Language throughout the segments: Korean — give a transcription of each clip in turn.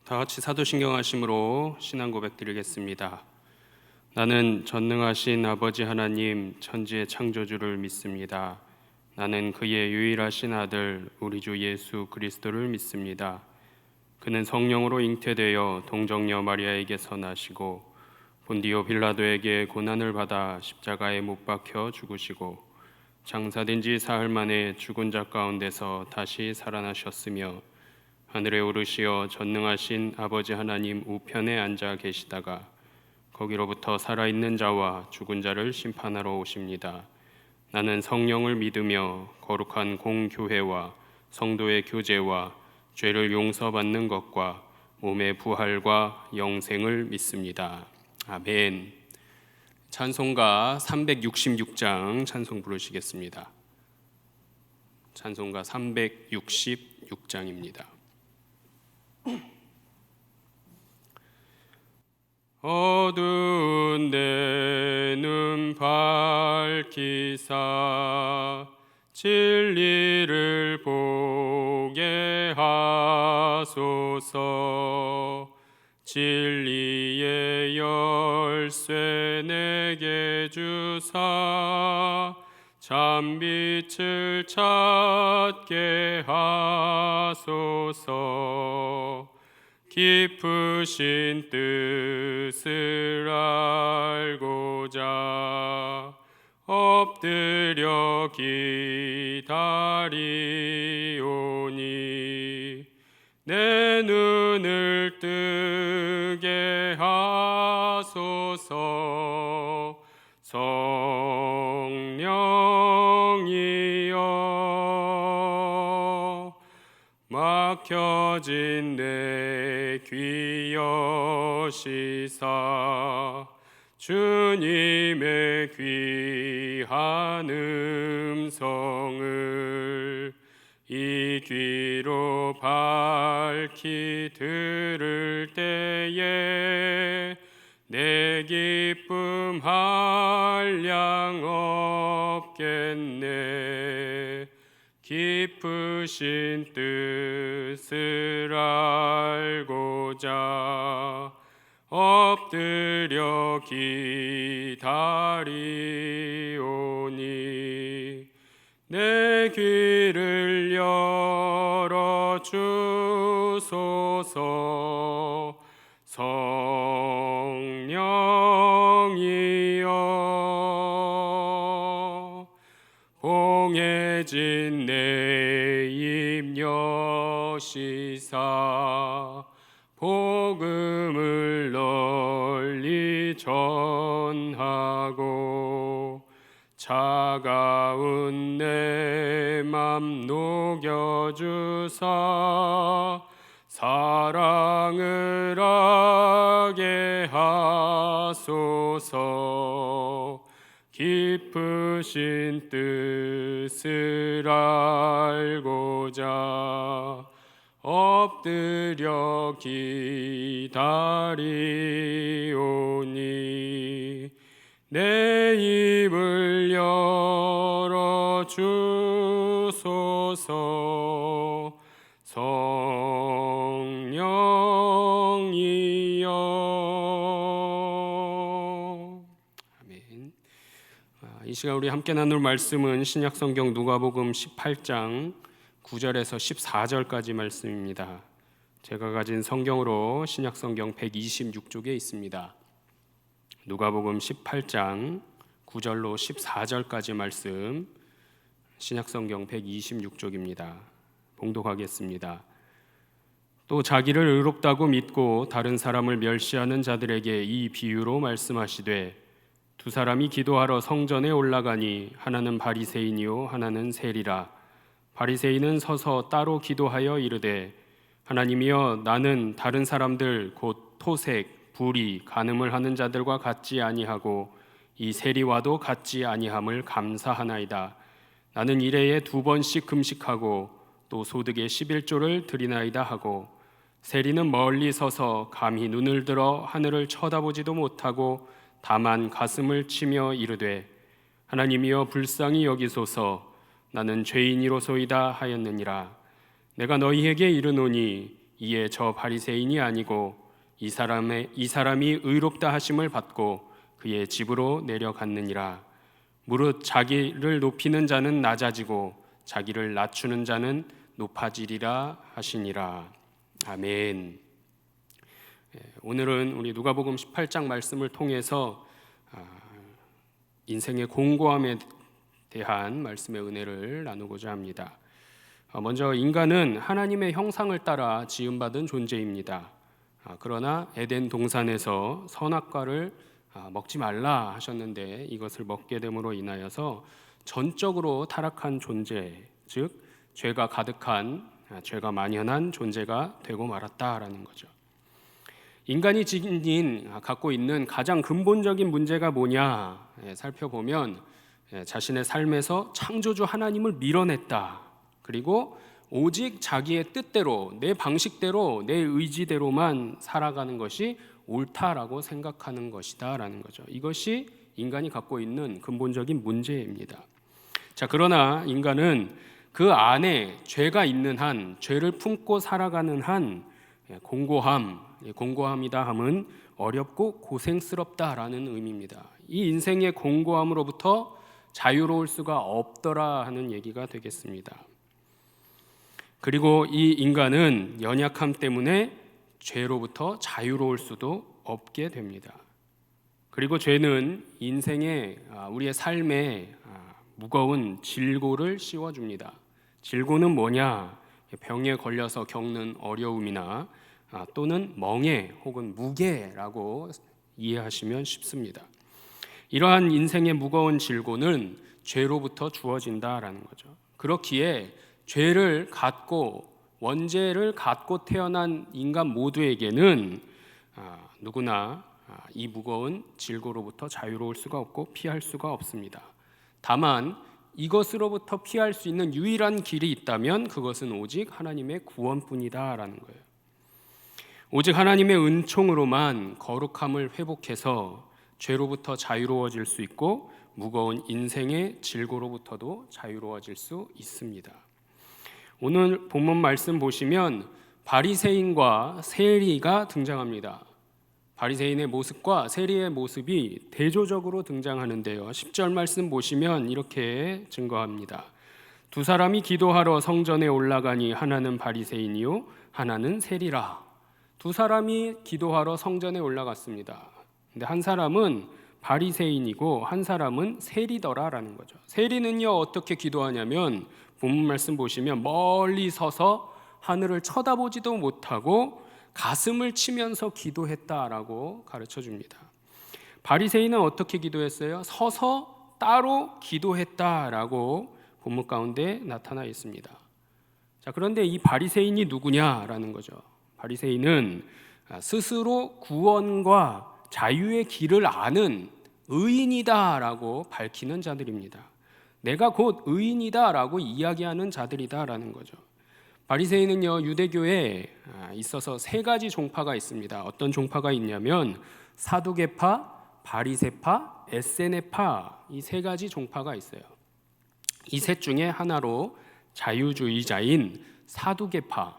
다 같이 사도신경 하심으로 신앙 고백 드리겠습니다. 나는 전능하신 아버지 하나님 천지의 창조주를 믿습니다. 나는 그의 유일하신 아들 우리 주 예수 그리스도를 믿습니다. 그는 성령으로 잉태되어 동정녀 마리아에게서 나시고 본디오 빌라도에게 고난을 받아 십자가에 못 박혀 죽으시고 장사된 지 사흘 만에 죽은 자 가운데서 다시 살아나셨으며 하늘에 오르시어 전능하신 아버지 하나님 우편에 앉아 계시다가 거기로부터 살아있는 자와 죽은 자를 심판하러 오십니다. 나는 성령을 믿으며 거룩한 공교회와 성도의 교제와 죄를 용서받는 것과 몸의 부활과 영생을 믿습니다. 아멘. 찬송가 366장 찬송 부르시겠습니다. 찬송가 366장입니다. 어두운 내 눈 밝히사 진리를 보게 하소서. 진리의 열쇠 내게 주사 참빛을 찾게 하소서. 깊으신 뜻을 알고자 엎드려 기다리오니 내 눈을 뜨게 하소서. 성령이여 막혀진 내 귀 여시사 주님의 귀한 음성을 이 귀로 밝히 들을 때에 내 기쁨 한량 없겠네. 깊으신 뜻을 알고자 엎드려 기다리오니 내 귀를 열어 주소서. 성령이여 봉해진 내 입 여시사 복음을 널리 전하고 차가운 내 맘 녹여주사 사랑을 하게 하소서. 깊으신 뜻을 알고자 엎드려 기다리오니 내 입을 열어 주소서. 성령이여. 아멘. 이 시간 우리 함께 나눌 말씀은 신약성경 누가복음 18장 9절에서 14절까지 말씀입니다. 제가 가진 성경으로 신약성경 126쪽에 있습니다. 누가복음 18장 9절로 14절까지 말씀, 신약성경 126쪽입니다. 봉독하겠습니다. 또 자기를 의롭다고 믿고 다른 사람을 멸시하는 자들에게 이 비유로 말씀하시되 두 사람이 기도하러 성전에 올라가니 하나는 바리새인이요 하나는 세리라. 바리새인은 서서 따로 기도하여 이르되 하나님이여 나는 다른 사람들 곧 토색, 불의, 간음을 하는 자들과 같지 아니하고 이 세리와도 같지 아니함을 감사하나이다. 나는 일해에 2번씩 금식하고 또 소득의 11조를 드리나이다 하고 세리는 멀리 서서 감히 눈을 들어 하늘을 쳐다보지도 못하고 다만 가슴을 치며 이르되 하나님이여 불쌍히 여기소서. 나는 죄인이로소이다 하였느니라. 내가 너희에게 이르노니 이에 저 바리새인이 아니고 이 사람이 의롭다 하심을 받고 그의 집으로 내려갔느니라. 무릇 자기를 높이는 자는 낮아지고 자기를 낮추는 자는 높아지리라 하시니라. 아멘. 오늘은 우리 누가복음 18장 말씀을 통해서 인생의 공고함에 대한 말씀의 은혜를 나누고자 합니다. 먼저 인간은 하나님의 형상을 따라 지음받은 존재입니다. 그러나 에덴 동산에서 선악과를 먹지 말라 하셨는데 이것을 먹게 됨으로 인하여서 전적으로 타락한 존재, 즉 죄가 가득한, 죄가 만연한 존재가 되고 말았다라는 거죠. 인간이 갖고 있는 가장 근본적인 문제가 뭐냐 살펴보면 자신의 삶에서 창조주 하나님을 밀어냈다. 그리고 오직 자기의 뜻대로, 내 방식대로, 내 의지대로만 살아가는 것이 옳다라고 생각하는 것이다 라는 거죠. 이것이 인간이 갖고 있는 근본적인 문제입니다. 자, 그러나 인간은 그 안에 죄가 있는 한, 죄를 품고 살아가는 한 공고함이다 함은 어렵고 고생스럽다라는 의미입니다. 이 인생의 공고함으로부터 자유로울 수가 없더라 하는 얘기가 되겠습니다. 그리고 이 인간은 연약함 때문에 죄로부터 자유로울 수도 없게 됩니다. 그리고 죄는 우리의 삶에 무거운 질고를 씌워줍니다. 질고는 뭐냐? 병에 걸려서 겪는 어려움이나 또는 멍해 혹은 무게라고 이해하시면 쉽습니다. 이러한 인생의 무거운 질고는 죄로부터 주어진다라는 거죠. 그렇기에 죄를 갖고 원죄를 갖고 태어난 인간 모두에게는 누구나 이 무거운 질고로부터 자유로울 수가 없고 피할 수가 없습니다. 다만 이것으로부터 피할 수 있는 유일한 길이 있다면 그것은 오직 하나님의 구원뿐이다라는 거예요. 오직 하나님의 은총으로만 거룩함을 회복해서 죄로부터 자유로워질 수 있고 무거운 인생의 질고로부터도 자유로워질 수 있습니다. 오늘 본문 말씀 보시면 바리새인과 세리가 등장합니다. 바리새인의 모습과 세리의 모습이 대조적으로 등장하는데요. 10절 말씀 보시면 이렇게 증거합니다. 두 사람이 기도하러 성전에 올라가니 하나는 바리새인이요 하나는 세리라. 두 사람이 기도하러 성전에 올라갔습니다. 근데 한 사람은 바리새인이고 한 사람은 세리더라라는 거죠. 세리는요 어떻게 기도하냐면 본문 말씀 보시면 멀리 서서 하늘을 쳐다보지도 못하고 가슴을 치면서 기도했다라고 가르쳐 줍니다. 바리새인은 어떻게 기도했어요? 서서 따로 기도했다라고 본문 가운데 나타나 있습니다. 자, 그런데 이 바리새인이 누구냐라는 거죠. 바리새인은 스스로 구원과 자유의 길을 아는 의인이다라고 밝히는 자들입니다. 내가 곧 의인이다라고 이야기하는 자들이다라는 거죠. 바리새인은요 유대교에 있어서 세 가지 종파가 있습니다. 어떤 종파가 있냐면 사두개파, 바리새파, 에세네파 이 세 가지 종파가 있어요. 이 셋 중에 하나로 자유주의자인 사두개파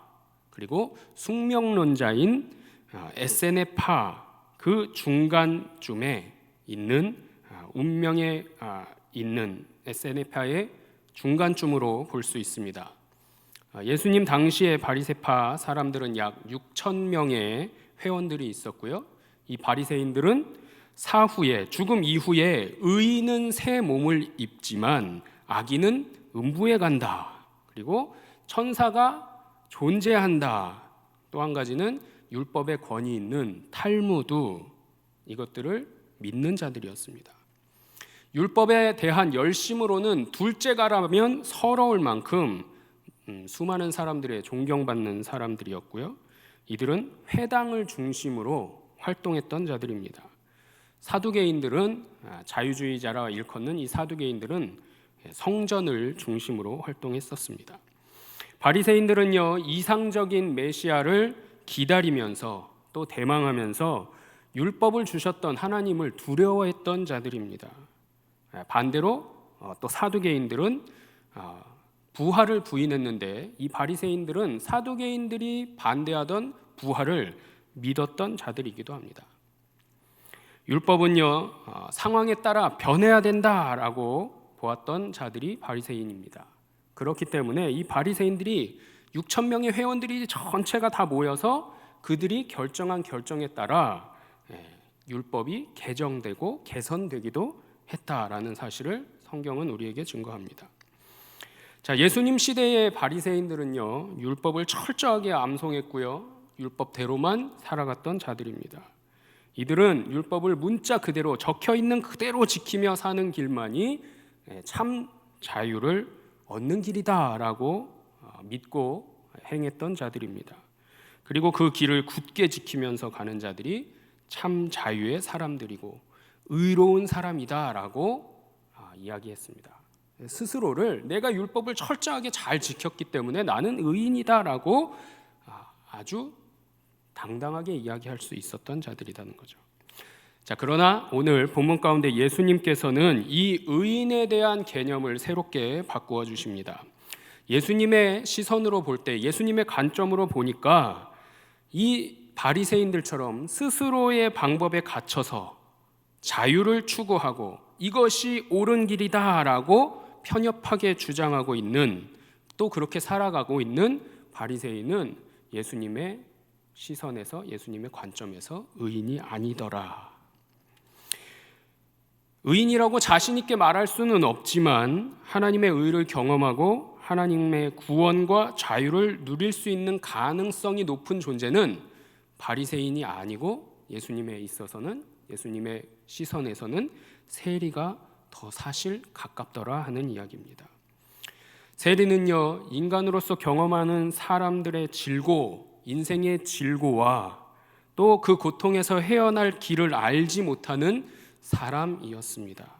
그리고 숙명론자인 에세네파 그 중간쯤에 있는 운명에 있는 에세네파의 중간쯤으로 볼 수 있습니다. 예수님 당시의 바리새파 사람들은 약 6천 명의 회원들이 있었고요. 이 바리새인들은 사후에 죽음 이후에 의인은 새 몸을 입지만 악인은 음부에 간다. 그리고 천사가 존재한다. 또 한 가지는 율법의 권위 있는 탈무드 이것들을 믿는 자들이었습니다. 율법에 대한 열심으로는 둘째가라면 서러울 만큼 수많은 사람들의 존경받는 사람들이었고요. 이들은 회당을 중심으로 활동했던 자들입니다. 사두개인들은 자유주의자라 일컫는 이 사두개인들은 성전을 중심으로 활동했었습니다. 바리새인들은요 이상적인 메시아를 기다리면서 또 대망하면서 율법을 주셨던 하나님을 두려워했던 자들입니다. 반대로 또 사두개인들은 부활을 부인했는데 이 바리새인들은 사두개인들이 반대하던 부활을 믿었던 자들이기도 합니다. 율법은요, 상황에 따라 변해야 된다라고 보았던 자들이 바리새인입니다. 그렇기 때문에 이 바리새인들이 6천 명의 회원들이 전체가 다 모여서 그들이 결정한 결정에 따라 율법이 개정되고 개선되기도 했다라는 사실을 성경은 우리에게 증거합니다. 자, 예수님 시대의 바리새인들은요, 율법을 철저하게 암송했고요, 율법대로만 살아갔던 자들입니다. 이들은 율법을 문자 그대로 적혀 있는 그대로 지키며 사는 길만이 참 자유를 얻는 길이다라고 믿고 행했던 자들입니다. 그리고 그 길을 굳게 지키면서 가는 자들이 참 자유의 사람들이고 의로운 사람이다라고 이야기했습니다. 스스로를 내가 율법을 철저하게 잘 지켰기 때문에 나는 의인이다라고 아주 당당하게 이야기할 수 있었던 자들이라는 거죠. 자, 그러나 오늘 본문 가운데 예수님께서는 이 의인에 대한 개념을 새롭게 바꾸어 주십니다. 예수님의 시선으로 볼 때, 예수님의 관점으로 보니까 이 바리새인들처럼 스스로의 방법에 갇혀서 자유를 추구하고 이것이 옳은 길이다라고 편협하게 주장하고 있는, 또 그렇게 살아가고 있는 바리새인은 예수님의 시선에서, 예수님의 관점에서 의인이 아니더라. 의인이라고 자신 있게 말할 수는 없지만 하나님의 의를 경험하고 하나님의 구원과 자유를 누릴 수 있는 가능성이 높은 존재는 바리새인이 아니고 예수님에 있어서는, 예수님의 시선에서는 세리가 더 사실 가깝더라 하는 이야기입니다. 세리는요, 인간으로서 경험하는 사람들의 질고, 인생의 질고와 또 그 고통에서 헤어날 길을 알지 못하는 사람이었습니다.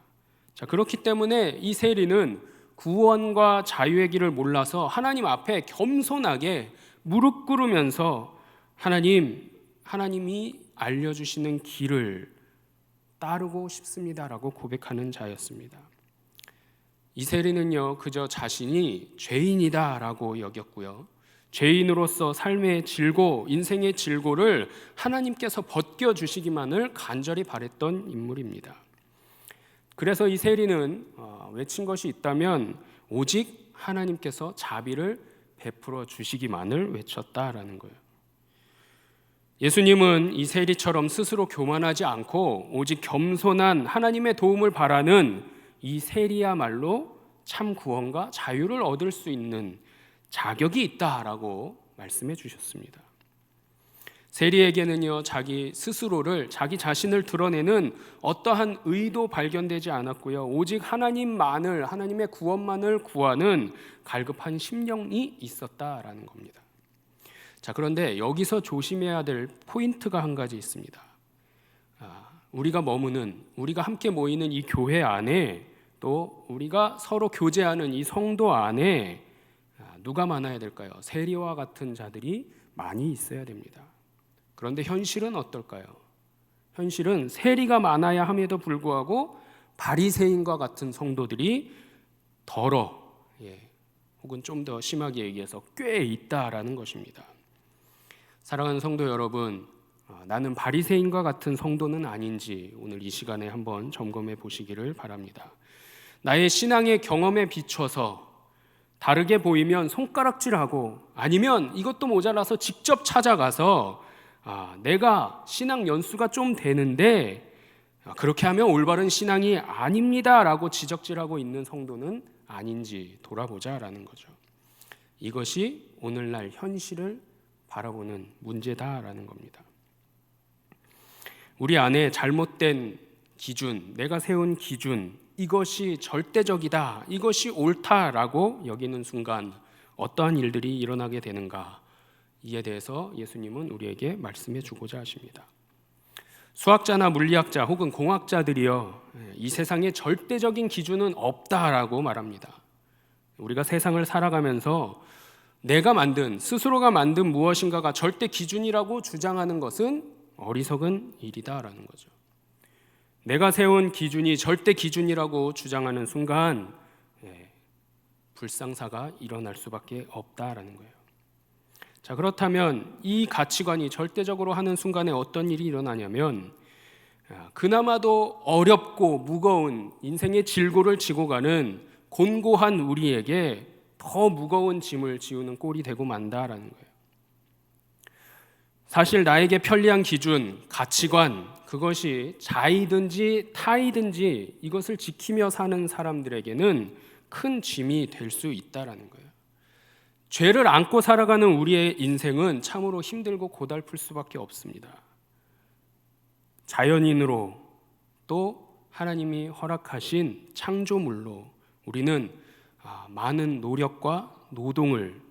자, 그렇기 때문에 이 세리는 구원과 자유의 길을 몰라서 하나님 앞에 겸손하게 무릎 꿇으면서 하나님이 알려주시는 길을 따르고 싶습니다라고 고백하는 자였습니다. 이 세리는요, 그저 자신이 죄인이다라고 여겼고요, 죄인으로서 삶의 질고, 인생의 질고를 하나님께서 벗겨주시기만을 간절히 바랬던 인물입니다. 그래서 이 세리는 외친 것이 있다면 오직 하나님께서 자비를 베풀어 주시기만을 외쳤다라는 거예요. 예수님은 이 세리처럼 스스로 교만하지 않고 오직 겸손한 하나님의 도움을 바라는 이 세리야말로 참 구원과 자유를 얻을 수 있는 자격이 있다라고 말씀해 주셨습니다. 세리에게는요, 자기 스스로를, 자기 자신을 드러내는 어떠한 의도 발견되지 않았고요, 오직 하나님의 구원만을 구하는 갈급한 심령이 있었다라는 겁니다. 자, 그런데 여기서 조심해야 될 포인트가 한 가지 있습니다. 우리가 함께 모이는 이 교회 안에, 또 우리가 서로 교제하는 이 성도 안에 누가 많아야 될까요? 세리와 같은 자들이 많이 있어야 됩니다. 그런데 현실은 어떨까요? 현실은 세리가 많아야 함에도 불구하고 바리새인과 같은 성도들이 혹은 좀 더 심하게 얘기해서 꽤 있다라는 것입니다. 사랑하는 성도 여러분, 나는 바리새인과 같은 성도는 아닌지 오늘 이 시간에 한번 점검해 보시기를 바랍니다. 나의 신앙의 경험에 비춰서 다르게 보이면 손가락질하고, 아니면 이것도 모자라서 직접 찾아가서 내가 신앙 연수가 좀 되는데 그렇게 하면 올바른 신앙이 아닙니다라고 지적질하고 있는 성도는 아닌지 돌아보자라는 거죠. 이것이 오늘날 현실을 바라보는 문제다라는 겁니다. 우리 안에 잘못된 기준, 내가 세운 기준, 이것이 절대적이다, 이것이 옳다라고 여기는 순간 어떠한 일들이 일어나게 되는가, 이에 대해서 예수님은 우리에게 말씀해 주고자 하십니다. 수학자나 물리학자 혹은 공학자들이요, 이 세상에 절대적인 기준은 없다라고 말합니다. 우리가 세상을 살아가면서 스스로가 만든 무엇인가가 절대 기준이라고 주장하는 것은 어리석은 일이다라는 거죠. 내가 세운 기준이 절대 기준이라고 주장하는 순간 불상사가 일어날 수밖에 없다라는 거예요. 자, 그렇다면 이 가치관이 절대적으로 하는 순간에 어떤 일이 일어나냐면 그나마도 어렵고 무거운 인생의 질고를 지고 가는 곤고한 우리에게 더 무거운 짐을 지우는 꼴이 되고 만다라는 거예요. 사실 나에게 편리한 기준, 가치관, 그것이 자이든지 타이든지 이것을 지키며 사는 사람들에게는 큰 짐이 될 수 있다라는 거예요. 죄를 안고 살아가는 우리의 인생은 참으로 힘들고 고달플 수밖에 없습니다. 자연인으로 또 하나님이 허락하신 창조물로 우리는 많은 노력과 노동을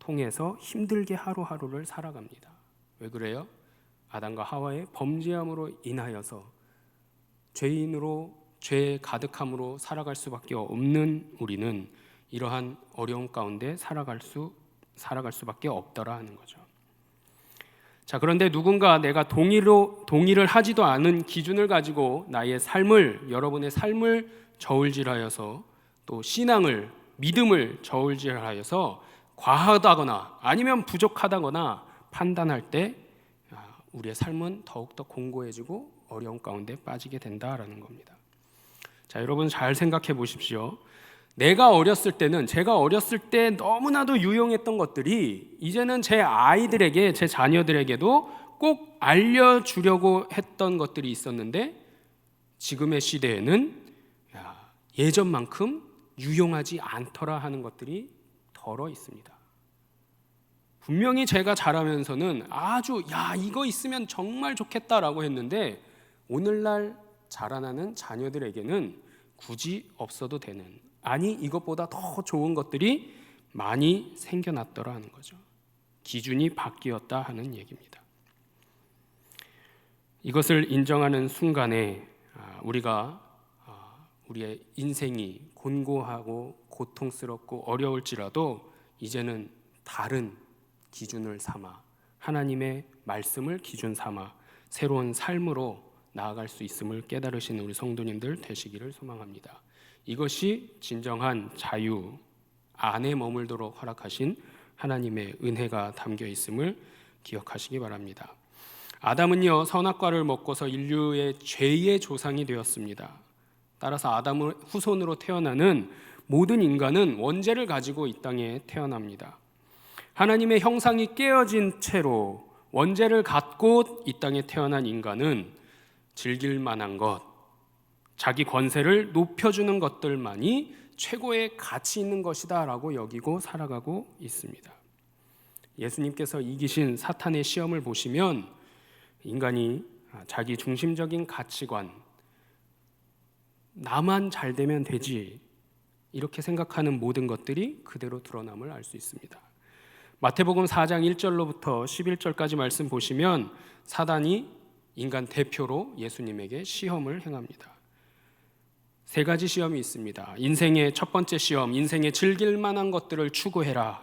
통해서 힘들게 하루하루를 살아갑니다. 왜 그래요? 아담과 하와의 범죄함으로 인하여서 죄인으로 죄 가득함으로 살아갈 수밖에 없는 우리는 이러한 어려움 가운데 살아갈 수밖에 없더라 하는 거죠. 자, 그런데 누군가 내가 동의를 하지도 않은 기준을 가지고 나의 삶을, 여러분의 삶을 저울질하여서 또 신앙을, 믿음을 저울질하여서 과하다거나 아니면 부족하다거나 판단할 때 우리의 삶은 더욱더 공고해지고 어려움 가운데 빠지게 된다라는 겁니다. 자, 여러분 잘 생각해 보십시오. 제가 어렸을 때 너무나도 유용했던 것들이 이제는 제 아이들에게, 제 자녀들에게도 꼭 알려주려고 했던 것들이 있었는데 지금의 시대에는 예전만큼 유용하지 않더라 하는 것들이 덜어 있습니다. 분명히 제가 자라면서는 아주 이거 있으면 정말 좋겠다라고 했는데 오늘날 자라나는 자녀들에게는 굳이 없어도 되는, 아니 이것보다 더 좋은 것들이 많이 생겨났더라 하는 거죠. 기준이 바뀌었다 하는 얘기입니다. 이것을 인정하는 순간에 우리가 우리의 인생이 곤고하고 고통스럽고 어려울지라도 이제는 다른 기준을 삼아 하나님의 말씀을 기준 삼아 새로운 삶으로 나아갈 수 있음을 깨달으시는 우리 성도님들 되시기를 소망합니다. 이것이 진정한 자유 안에 머물도록 허락하신 하나님의 은혜가 담겨 있음을 기억하시기 바랍니다. 아담은요, 선악과를 먹고서 인류의 죄의 조상이 되었습니다. 따라서 아담의 후손으로 태어나는 모든 인간은 원죄를 가지고 이 땅에 태어납니다. 하나님의 형상이 깨어진 채로 원죄를 갖고 이 땅에 태어난 인간은 즐길 만한 것, 자기 권세를 높여주는 것들만이 최고의 가치 있는 것이다 라고 여기고 살아가고 있습니다. 예수님께서 이기신 사탄의 시험을 보시면 인간이 자기 중심적인 가치관, 나만 잘 되면 되지 이렇게 생각하는 모든 것들이 그대로 드러남을 알 수 있습니다. 마태복음 4장 1절로부터 11절까지 말씀 보시면 사단이 인간 대표로 예수님에게 시험을 행합니다. 세 가지 시험이 있습니다. 인생의 첫 번째 시험, 인생의 즐길 만한 것들을 추구해라.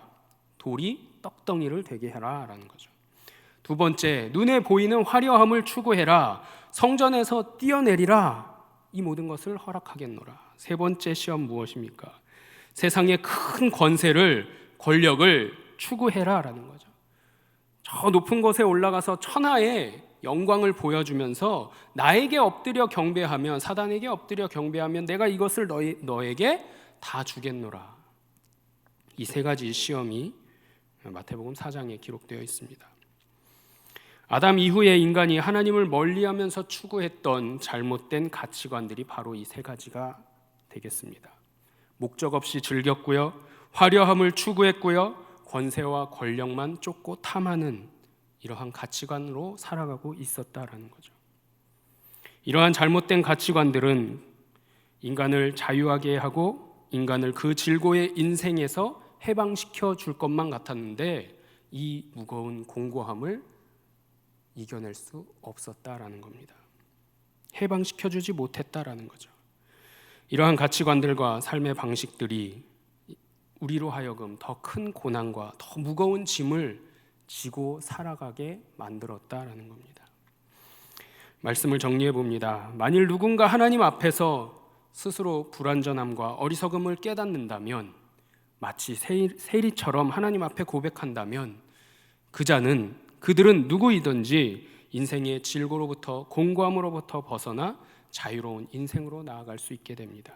돌이 떡덩이를 되게 해라 라는 거죠. 두 번째, 눈에 보이는 화려함을 추구해라. 성전에서 뛰어내리라. 이 모든 것을 허락하겠노라. 세 번째 시험 무엇입니까? 세상의 큰 권력을 추구해라 라는 거죠. 저 높은 곳에 올라가서 천하의 영광을 보여주면서 나에게 엎드려 경배하면, 사단에게 엎드려 경배하면 내가 이것을 너에게 다 주겠노라. 이 세 가지 시험이 마태복음 4장에 기록되어 있습니다. 아담 이후에 인간이 하나님을 멀리하면서 추구했던 잘못된 가치관들이 바로 이 세 가지가 되겠습니다. 목적 없이 즐겼고요, 화려함을 추구했고요, 권세와 권력만 쫓고 탐하는 이러한 가치관으로 살아가고 있었다라는 거죠. 이러한 잘못된 가치관들은 인간을 자유하게 하고 인간을 그 질고의 인생에서 해방시켜 줄 것만 같았는데 이 무거운 공고함을 이겨낼 수 없었다라는 겁니다. 해방시켜 주지 못했다라는 거죠. 이러한 가치관들과 삶의 방식들이 우리로 하여금 더 큰 고난과 더 무거운 짐을 지고 살아가게 만들었다라는 겁니다. 말씀을 정리해 봅니다. 만일 누군가 하나님 앞에서 스스로 불완전함과 어리석음을 깨닫는다면, 마치 세리처럼 하나님 앞에 고백한다면, 그들은 누구이든지 인생의 질고로부터, 공고함으로부터 벗어나 자유로운 인생으로 나아갈 수 있게 됩니다.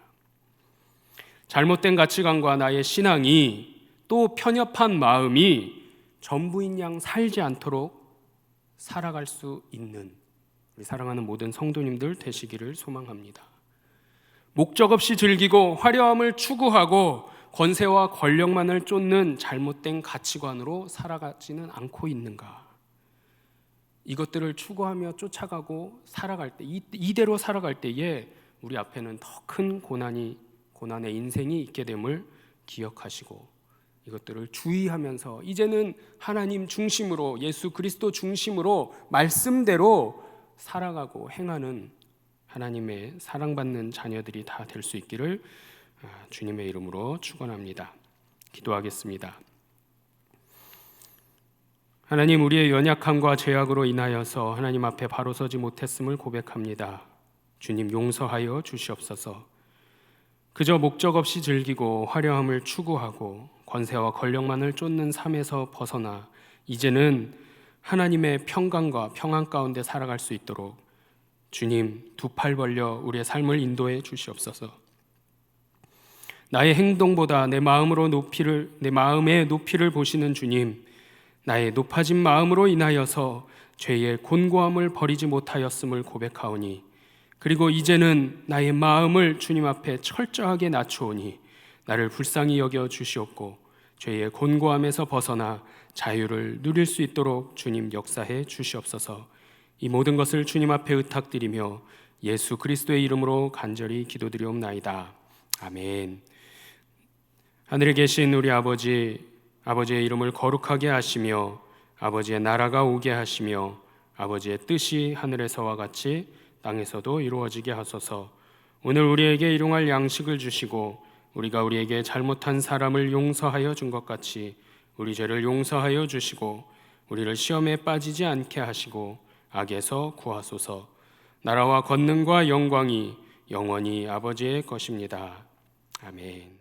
잘못된 가치관과 나의 신앙이, 또 편협한 마음이 전부인 양 살지 않도록 살아갈 수 있는 우리 사랑하는 모든 성도님들 되시기를 소망합니다. 목적 없이 즐기고 화려함을 추구하고 권세와 권력만을 쫓는 잘못된 가치관으로 살아가지는 않고 있는가? 이것들을 추구하며 쫓아가고 살아갈 때, 이대로 살아갈 때에 우리 앞에는 더 큰 고난의 인생이 있게 됨을 기억하시고, 이것들을 주의하면서 이제는 하나님 중심으로, 예수 그리스도 중심으로 말씀대로 살아가고 행하는 하나님의 사랑받는 자녀들이 다 될 수 있기를 주님의 이름으로 축원합니다. 기도하겠습니다. 하나님, 우리의 연약함과 죄악으로 인하여서 하나님 앞에 바로 서지 못했음을 고백합니다. 주님, 용서하여 주시옵소서. 그저 목적 없이 즐기고 화려함을 추구하고 권세와 권력만을 쫓는 삶에서 벗어나 이제는 하나님의 평강과 평안 가운데 살아갈 수 있도록 주님, 두 팔 벌려 우리의 삶을 인도해 주시옵소서. 나의 행동보다 내 마음의 높이를 보시는 주님, 나의 높아진 마음으로 인하여서 죄의 곤고함을 버리지 못하였음을 고백하오니, 그리고 이제는 나의 마음을 주님 앞에 철저하게 낮추오니 나를 불쌍히 여겨 주시옵고 죄의 곤고함에서 벗어나 자유를 누릴 수 있도록 주님 역사해 주시옵소서. 이 모든 것을 주님 앞에 의탁드리며 예수 그리스도의 이름으로 간절히 기도드리옵나이다. 아멘. 하늘에 계신 우리 아버지의 이름을 거룩하게 하시며 아버지의 나라가 오게 하시며 아버지의 뜻이 하늘에서와 같이 땅에서도 이루어지게 하소서. 오늘 우리에게 일용할 양식을 주시고 우리가 우리에게 잘못한 사람을 용서하여 준 것 같이 우리 죄를 용서하여 주시고 우리를 시험에 빠지지 않게 하시고 악에서 구하소서. 나라와 권능과 영광이 영원히 아버지의 것입니다. 아멘.